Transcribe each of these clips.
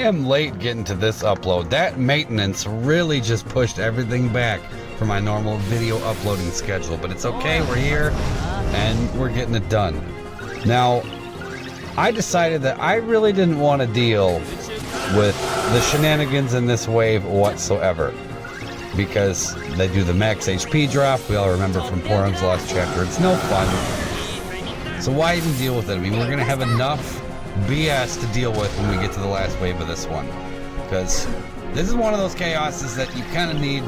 am late getting to this upload. That maintenance really just pushed everything back from my normal video uploading schedule, but it's okay, we're here and we're getting it done. Now, I decided that I really didn't want to deal with the shenanigans in this wave whatsoever, because they do the max HP drop. We all remember from Porum's last chapter. It's no fun. So why even deal with it? I mean, we're going to have enough BS to deal with when we get to the last wave of this one, because this is one of those chaoses that you kind of need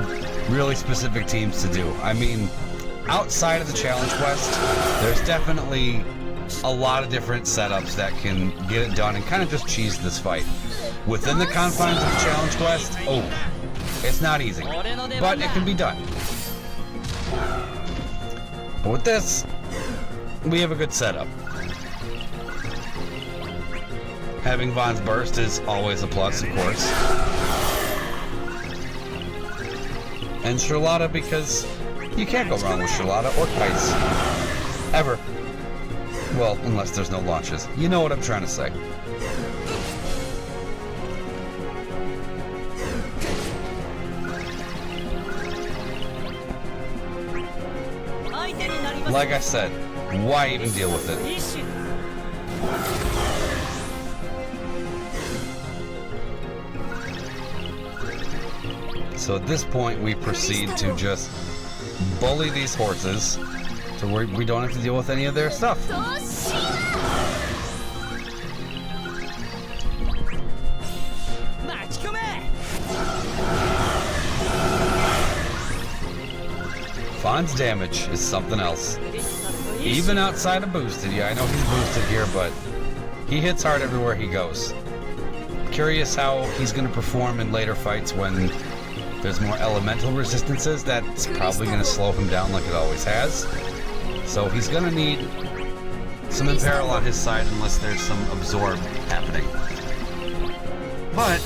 really specific teams to do. I mean, outside of the challenge quest, there's definitely a lot of different setups that can get it done and kind of just cheese this fight. Within the confines of the challenge quest, oh, it's not easy, but it can be done. But with this, we have a good setup. Having Vaan's burst is always a plus, of course. And Sherlotta, because you can't go wrong with Sherlotta or Keiss. Ever. Well, unless there's no launches. You know what I'm trying to say. Like I said, why even deal with it? So at this point, we proceed to just bully these horses so we don't have to deal with any of their stuff. Vaan's damage is something else. Even outside of boosted, yeah, I know he's boosted here, but he hits hard everywhere he goes. Curious how he's going to perform in later fights when there's more elemental resistances. That's probably going to slow him down like it always has. So he's going to need some imperil on his side unless there's some absorb happening. But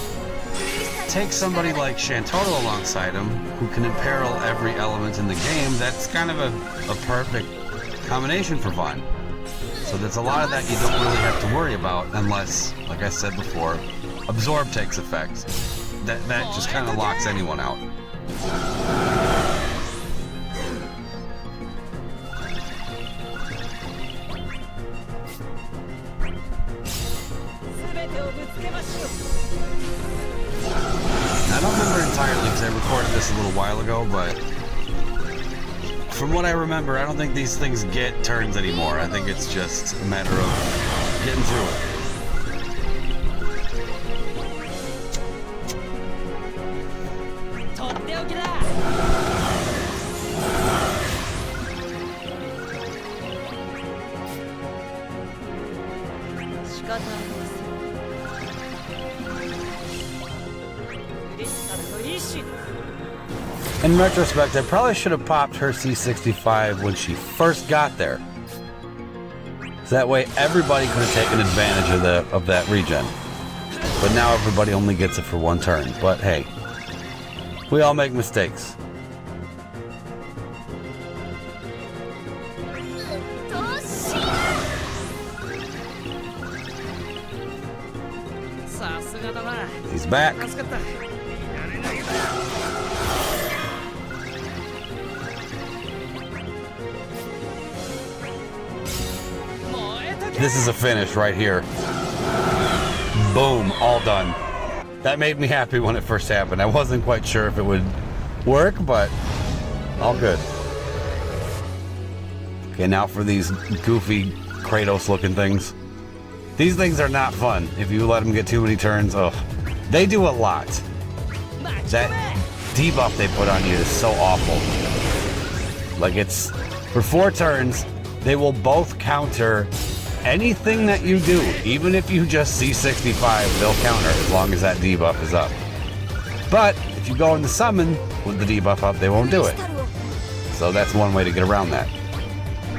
take somebody like Sherlotta alongside him who can imperil every element in the game. That's kind of a perfect combination for Vaan. So there's a lot of that you don't really have to worry about unless, like I said before, absorb takes effect. That just kind of locks anyone out. I don't remember entirely because I recorded this a little while ago, but from what I remember, I don't think these things get turns anymore. I think it's just a matter of getting through it. In retrospect, I probably should have popped her C65 when she first got there. So that way everybody could have taken advantage of that regen. But now everybody only gets it for one turn. But hey, we all make mistakes. He's back. This is a finish right here. Boom, all done. That made me happy when it first happened. I wasn't quite sure if it would work, but all good. Okay, now for these goofy Kratos looking things. These things are not fun if you let them get too many turns. Ugh. They do a lot. That debuff they put on you is so awful. Like, it's for 4 turns, they will both counter anything that you do. Even if you just C65, they'll counter as long as that debuff is up. But if you go into summon with the debuff up, they won't do it. So that's one way to get around that.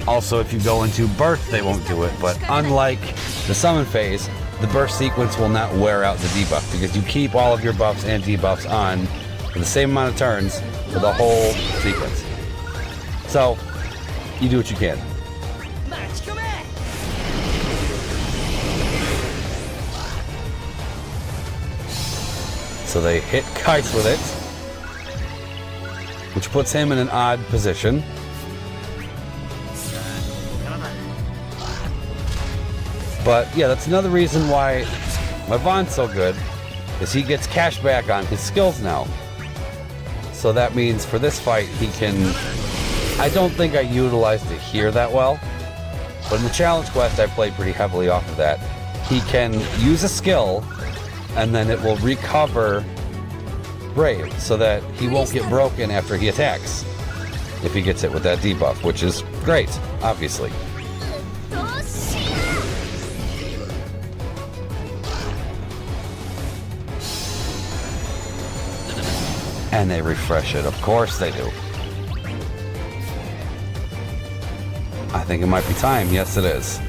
Also, if you go into burst, they won't do it, but unlike the summon phase, the burst sequence will not wear out the debuff because you keep all of your buffs and debuffs on for the same amount of turns for the whole sequence. So, you do what you can. So they hit Keiss with it, which puts him in an odd position. But yeah, that's another reason why my Vaan's so good, is he gets cash back on his skills now. So that means for this fight he can... I don't think I utilized it here that well, but in the challenge quest I played pretty heavily off of that. He can use a skill and then it will recover Brave so that he won't get broken after he attacks if he gets hit with that debuff, which is great, obviously. And they refresh it. Of course they do. I think it might be time. Yes, it is.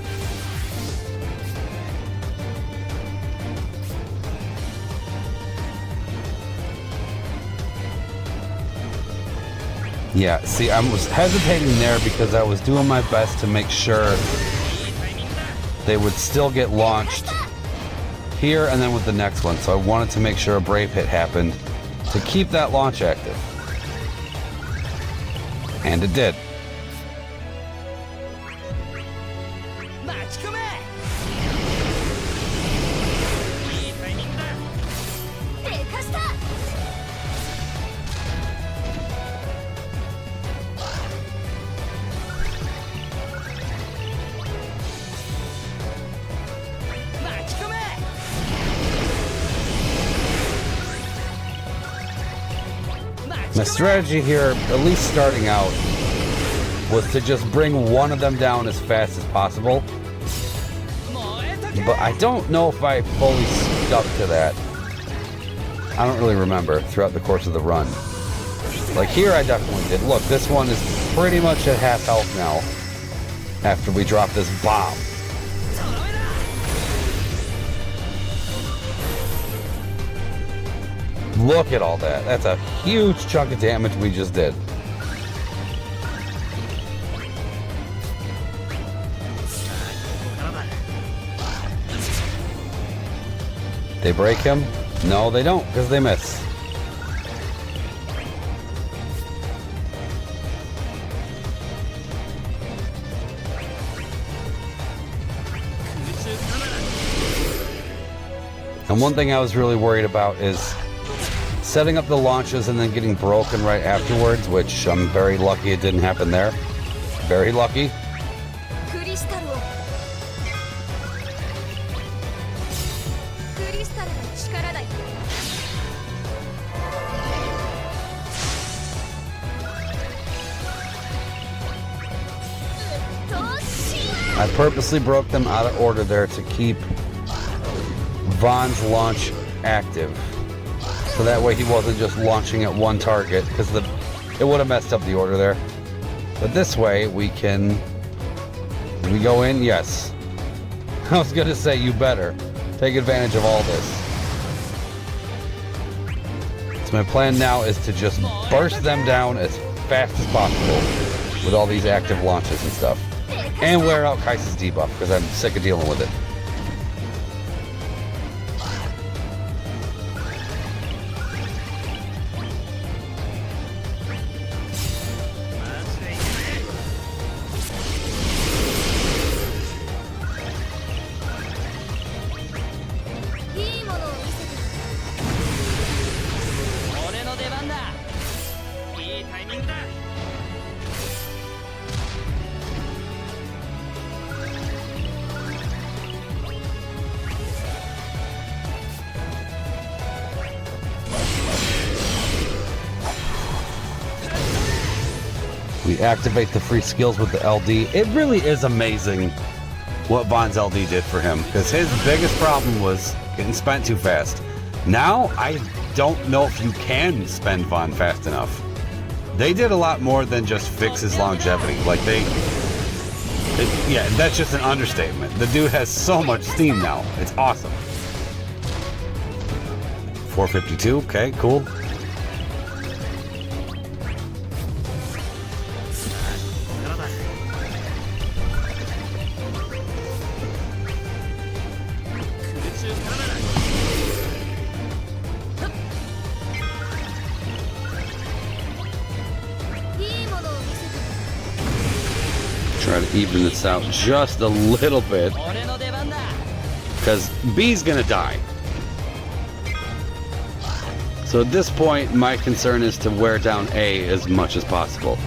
Yeah, see, I was hesitating there because I was doing my best to make sure they would still get launched here and then with the next one. So I wanted to make sure a Brave hit happened to keep that launch active. And it did. My strategy here, at least starting out, was to just bring one of them down as fast as possible. But I don't know if I fully stuck to that. I don't really remember throughout the course of the run. Like here I definitely did. Look, this one is pretty much at half health now after we drop this bomb. Look at all that. That's a huge chunk of damage we just did. They break him? No, they don't, because they miss. And one thing I was really worried about is setting up the launches and then getting broken right afterwards, which I'm very lucky it didn't happen there. Very lucky. I purposely broke them out of order there to keep Vaan's launch active. So that way he wasn't just launching at one target, because it would have messed up the order there. But this way we can... Can we go in? Yes. I was going to say, you better take advantage of all this. So my plan now is to just burst them down as fast as possible with all these active launches and stuff. And wear out Keiss's debuff, because I'm sick of dealing with it. We activate the free skills with the LD. It really is amazing what Vaan's LD did for him, because his biggest problem was getting spent too fast. Now, I don't know if you can spend Vaan fast enough. They did a lot more than just fix his longevity. Like yeah, that's just an understatement. The dude has so much steam now. It's awesome. 452, okay, cool. even this out just a little bit, because B's gonna die. So at this point, my concern is to wear down A as much as possible.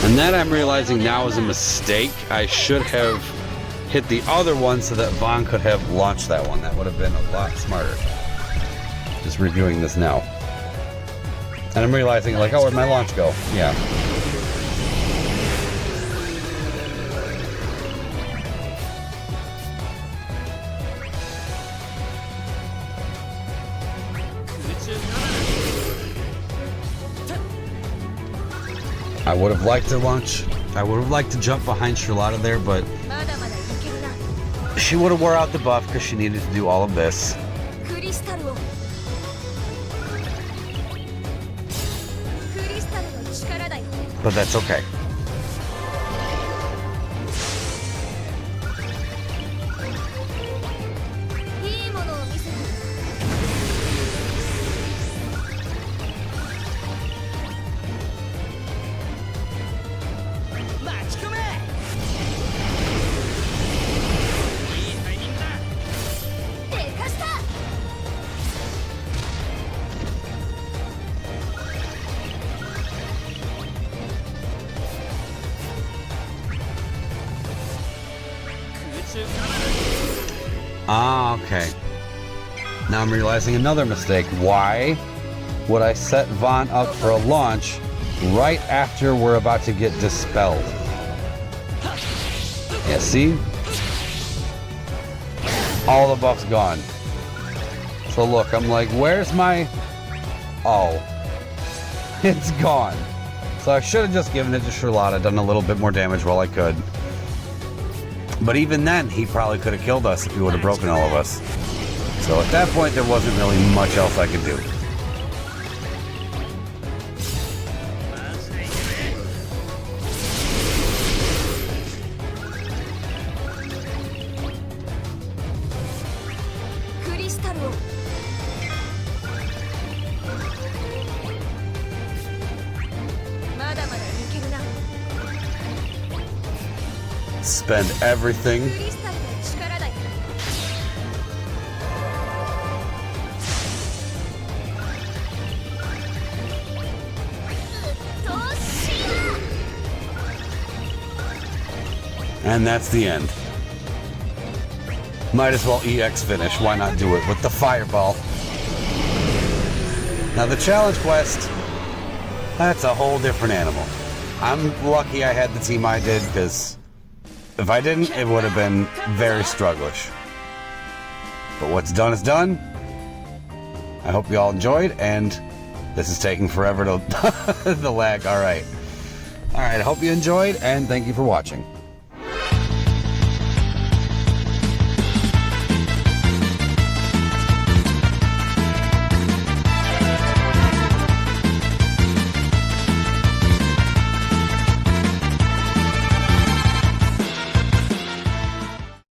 And that I'm realizing now is a mistake. I should have hit the other one so that Vaan could have launched that one. That would have been a lot smarter. Just reviewing this now. And I'm realizing, like, oh, where'd my launch go? Yeah. I would have liked to launch. I would have liked to jump behind Sherlotta there, but she would have wore out the buff because she needed to do all of this. But that's okay. Ah, okay. Now I'm realizing another mistake. Why would I set Vaan up for a launch right after we're about to get dispelled? Yeah, see? All the buff's gone. So look, I'm like, where's my... Oh. It's gone. So I should have just given it to Sherlotta, done a little bit more damage while I could. But even then, he probably could have killed us if he would have broken all of us. So at that point, there wasn't really much else I could do. Spend everything. And that's the end. Might as well EX finish. Why not do it with the fireball? Now the challenge quest, that's a whole different animal. I'm lucky I had the team I did, because if I didn't, it would have been very strugglish. But what's done is done. I hope you all enjoyed, and this is taking forever to the lag. All right. I hope you enjoyed, and thank you for watching.